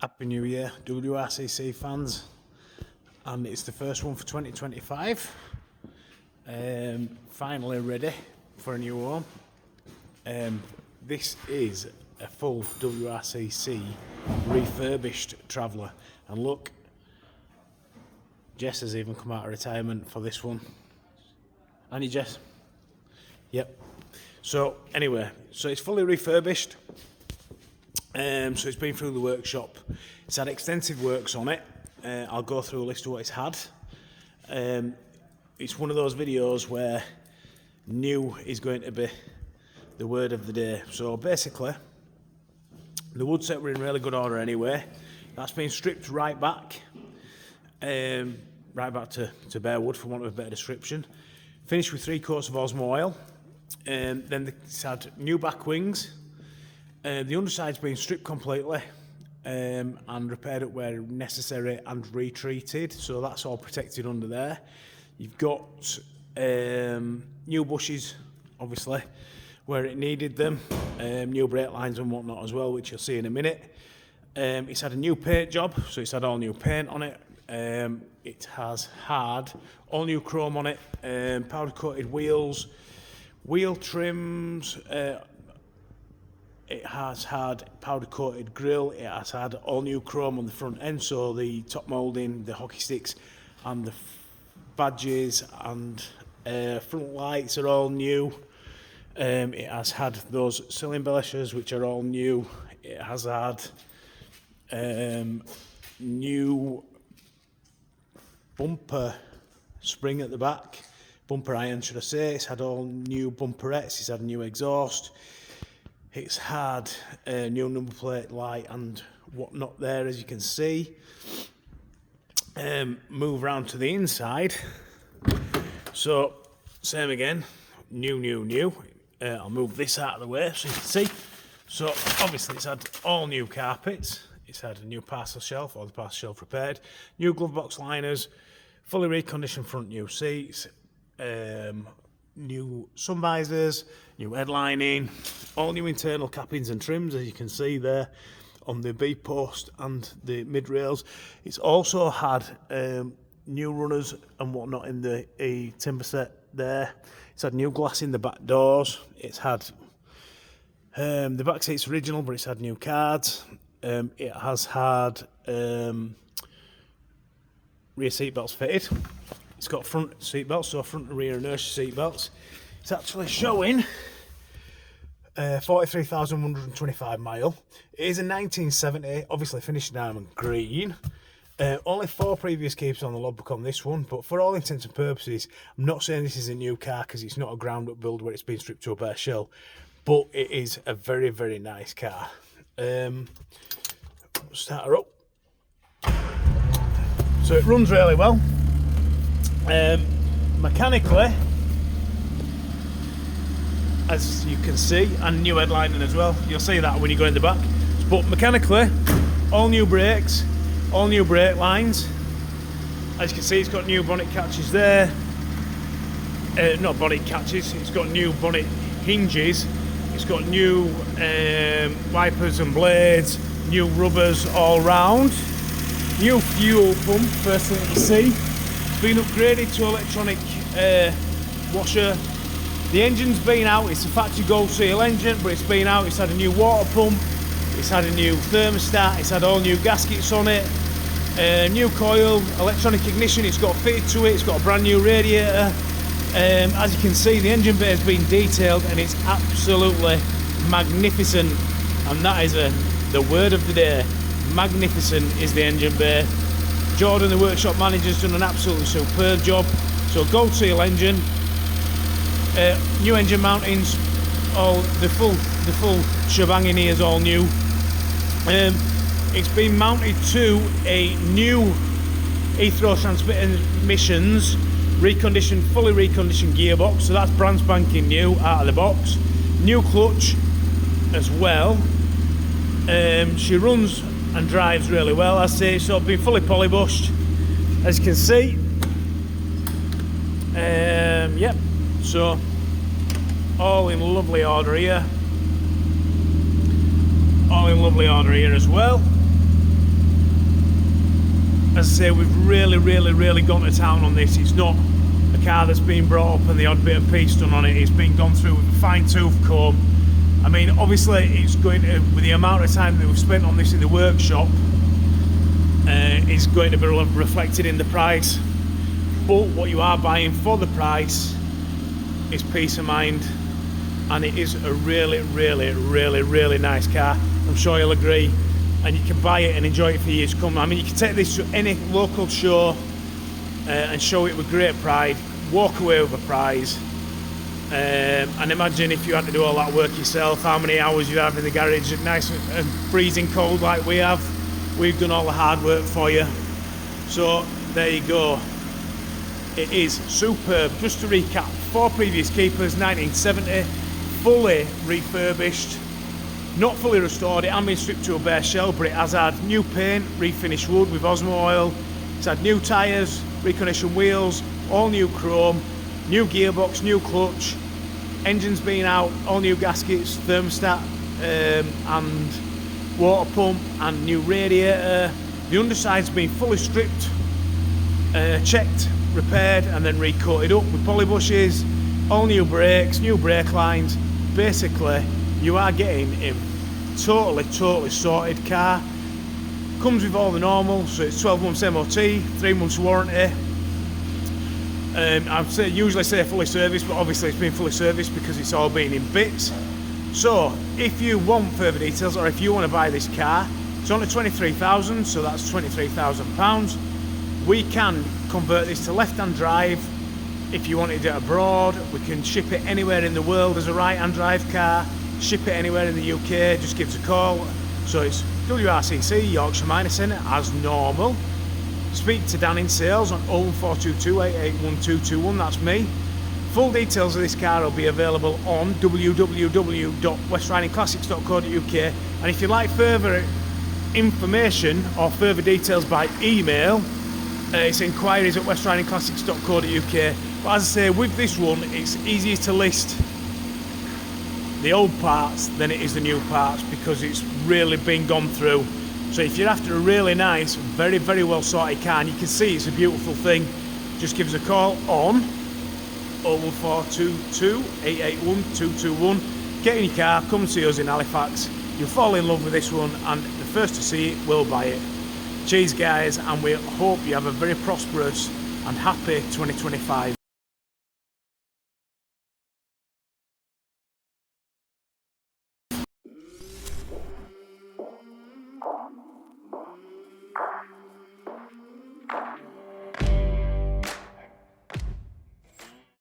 Happy New Year, WRCC fans, and it's the first one for 2025. Finally ready for a new home. This is a full WRCC refurbished traveller, and look, Jess has even come out of retirement for this one. Aren't you, Jess? Yep. So anyway, so it's fully refurbished. So it's been through the workshop. It's had extensive works on it. I'll go through a list of what it's had. It's one of those videos where new is going to be the word of the day. So basically, the wood set were in really good order anyway. That's been stripped right back to bare wood, for want of a better description. Finished with 3 coats of Osmo oil. Then it's had new back wings. The underside's been stripped completely and repaired up where necessary and retreated, so that's all protected under there. You've got new bushes, obviously, where it needed them, new brake lines and whatnot as well, which you'll see in a minute. It's had a new paint job, so it's had all new paint on it. It has had all new chrome on it, powder coated wheels, wheel trims. It has had powder coated grille. It has had all new chrome on the front end, so the top moulding, the hockey sticks and the badges and front lights are all new. It has had those sill embellishers, which are all new. It has had new bumper spring at the back, bumper iron should I say. It's had all new bumperettes. It's had a new exhaust. It's had a new number plate light and whatnot there, as you can see. Move around to the inside. So, same again, new. I'll move this out of the way so you can see. So, obviously it's had all new carpets. It's had a new parcel shelf, or the parcel shelf repaired. New glovebox liners, fully reconditioned front new seats. New sunvisors, new headlining, all new internal cappings and trims, as you can see there on the B post and the mid rails. It's also had new runners and whatnot in the timber set there. It's had new glass in the back doors. It's had the back seat's original, but it's had new cards. It has had rear seat belts fitted. It's got front seat belts, so front and rear inertia seat belts. It's actually showing 43,125 mile. It is a 1970, obviously finished in Almond Green. Only 4 previous keeps on the logbook on this one, but for all intents and purposes, I'm not saying this is a new car because it's not a ground up build where it's been stripped to a bare shell, but it is a very, very nice car. Start her up. So it runs really well. Mechanically, as you can see, and new headlining as well. You'll see that when you go in the back. But mechanically, all new brakes, all new brake lines. As you can see, it's got new bonnet catches there. Not bonnet catches, it's got new bonnet hinges. It's got new wipers and blades, new rubbers all round. New fuel pump, first thing you see. It's been upgraded to electronic washer. The engine's been out. It's a factory gold seal engine, but it's been out. It's had a new water pump. It's had a new thermostat. It's had all new gaskets on it. New coil, electronic ignition. It's got fitted to it. It's got a brand new radiator. As you can see, the engine bay has been detailed, and it's absolutely magnificent. And that is the word of the day. Magnificent is the engine bay. Jordan, the workshop manager, has done an absolutely superb job. So gold seal engine, new engine mountings, all the full shebang in here is all new. It's been mounted to a new Ethro transmissions reconditioned, fully reconditioned gearbox. So that's brand spanking new out of the box. New clutch as well. She runs and drives really well, I say. So it's been fully polybushed, as you can see. Yep, so all in lovely order here. All in lovely order here as well. as I say, we've really gone to town on this. It's not a car that's been brought up and the odd bit of piece done on it. It's been gone through with a fine tooth comb. I mean, obviously it's going to, with the amount of time that we've spent on this in the workshop, it's going to be reflected in the price. But what you are buying for the price is peace of mind, and it is a really nice car. I'm sure you'll agree, and you can buy it and enjoy it for years to come. I mean, you can take this to any local show and show it with great pride, walk away with a prize, and imagine if you had to do all that work yourself, how many hours you'd have in the garage at nice and freezing cold like we have. We've done all the hard work for you. So there you go. It is superb. Just to recap, 4 previous keepers, 1970, fully refurbished, not fully restored. It hasn't been stripped to a bare shell, but it has had new paint, refinished wood with Osmo oil. It's had new tyres, reconditioned wheels, all new chrome, new gearbox, new clutch, engine's been out, all new gaskets, thermostat and water pump, and new radiator. The underside's been fully stripped, checked, repaired, and then recoated up with poly bushes, all new brakes, new brake lines. Basically, you are getting a totally sorted car. Comes with all the normal, so it's 12 months MOT, 3 months warranty. I'd usually say fully serviced, but obviously it's been fully serviced because it's all been in bits. So if you want further details, or if you want to buy this car, it's only 23,000, so that's £23,000. We can convert this to left-hand drive. If you wanted it abroad, we can ship it anywhere in the world as a right-hand drive car. Ship it anywhere in the UK, just give us a call. So it's WRCC, Yorkshire Minor Centre, as normal. Speak to Dan in sales on 01422 881 221, that's me. Full details of this car will be available on www.westridingclassics.co.uk, and if you'd like further information or further details by email, it's inquiries at westridingclassics.co.uk. But as I say, with this one, it's easier to list the old parts than it is the new parts, because it's really been gone through. So if you're after a really nice, very well sorted car, and you can see it's a beautiful thing, just give us a call on 01422 881 221. Get in your car, come see us in Halifax. You'll fall in love with this one, and the first to see it will buy it. Cheers guys, and we hope you have a very prosperous and happy 2025.